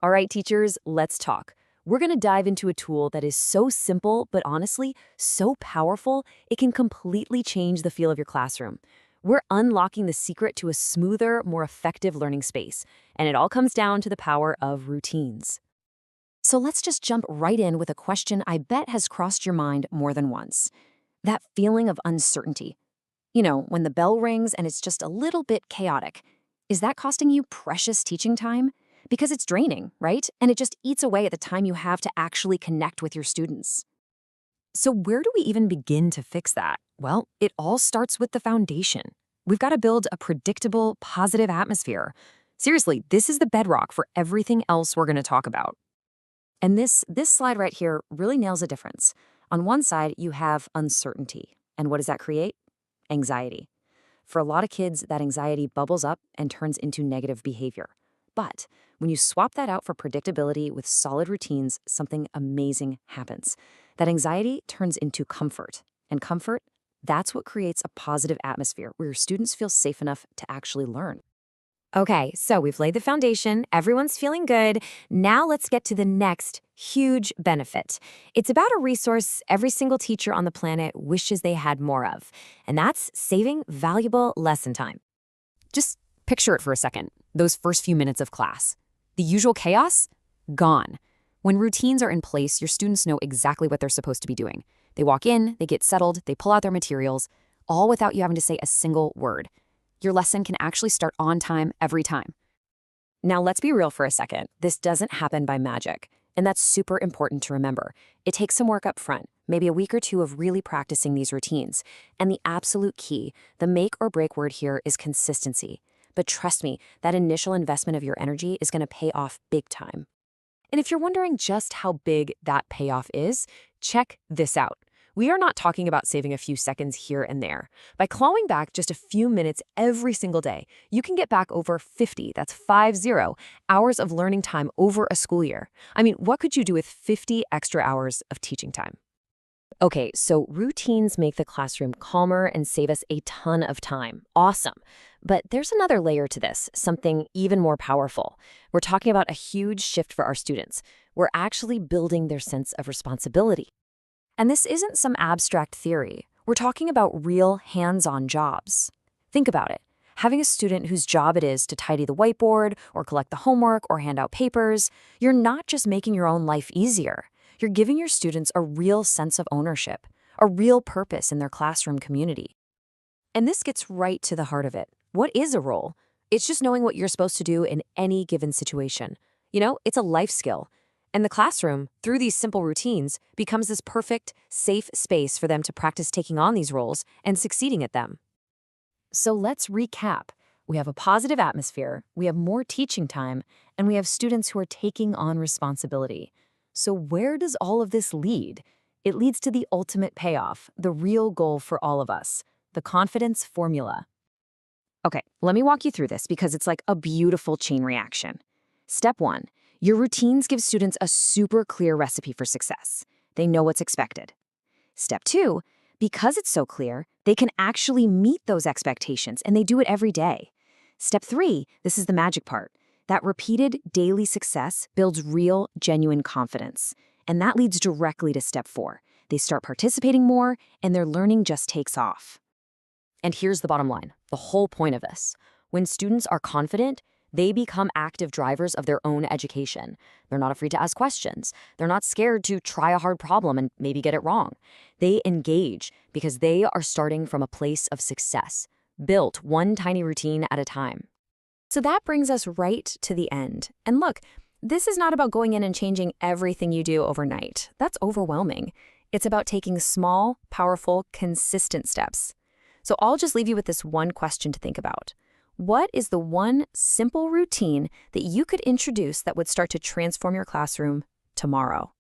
All right, teachers, let's talk. We're going to dive into a tool that is so simple, but honestly, so powerful, it can completely change the feel of your classroom. We're unlocking the secret to a smoother, more effective learning space, and it all comes down to the power of routines. So let's just jump right in with a question I bet has crossed your mind more than once. That feeling of uncertainty. When the bell rings and it's just a little bit chaotic. Is that costing you precious teaching time? Because it's draining, right? And it just eats away at the time you have to actually connect with your students. So where do we even begin to fix that? Well, it all starts with the foundation. We've got to build a predictable, positive atmosphere. Seriously, this is the bedrock for everything else we're going to talk about. And this slide right here really nails a difference. On one side, you have uncertainty. And what does that create? Anxiety. For a lot of kids, that anxiety bubbles up and turns into negative behavior. But when you swap that out for predictability with solid routines, something amazing happens. That anxiety turns into comfort. And comfort, that's what creates a positive atmosphere where your students feel safe enough to actually learn. Okay, so we've laid the foundation, everyone's feeling good. Now let's get to the next huge benefit. It's about a resource every single teacher on the planet wishes they had more of, and that's saving valuable lesson time. Just picture it for a second, those first few minutes of class. The usual chaos? Gone. When routines are in place, your students know exactly what they're supposed to be doing. They walk in, they get settled, they pull out their materials, all without you having to say a single word. Your lesson can actually start on time every time. Now, let's be real for a second. This doesn't happen by magic, and that's super important to remember. It takes some work up front, maybe a week or two of really practicing these routines. And the absolute key, the make or break word here is consistency. But trust me, that initial investment of your energy is going to pay off big time. And if you're wondering just how big that payoff is, check this out. We are not talking about saving a few seconds here and there. By clawing back just a few minutes every single day, you can get back over 50, that's 50, hours of learning time over a school year. I mean, what could you do with 50 extra hours of teaching time? Okay, so routines make the classroom calmer and save us a ton of time. Awesome. But there's another layer to this, something even more powerful. We're talking about a huge shift for our students. We're actually building their sense of responsibility. And this isn't some abstract theory. We're talking about real hands-on jobs. Think about it. Having a student whose job it is to tidy the whiteboard or collect the homework or hand out papers, you're not just making your own life easier. You're giving your students a real sense of ownership, a real purpose in their classroom community. And this gets right to the heart of it. What is a role? It's just knowing what you're supposed to do in any given situation. It's a life skill. And the classroom, through these simple routines, becomes this perfect, safe space for them to practice taking on these roles and succeeding at them. So let's recap. We have a positive atmosphere, we have more teaching time, and we have students who are taking on responsibility. So where does all of this lead? It leads to the ultimate payoff, the real goal for all of us, the confidence formula. Okay, let me walk you through this because it's like a beautiful chain reaction. Step 1. Your routines give students a super clear recipe for success. They know what's expected. Step 2, because it's so clear, they can actually meet those expectations and they do it every day. Step 3, this is the magic part. That repeated daily success builds real, genuine confidence. And that leads directly to step 4. They start participating more and their learning just takes off. And here's the bottom line, the whole point of this. When students are confident, they become active drivers of their own education. They're not afraid to ask questions. They're not scared to try a hard problem and maybe get it wrong. They engage because they are starting from a place of success, built one tiny routine at a time. So that brings us right to the end. And look, this is not about going in and changing everything you do overnight. That's overwhelming. It's about taking small, powerful, consistent steps. So I'll just leave you with this one question to think about. What is the one simple routine that you could introduce that would start to transform your classroom tomorrow?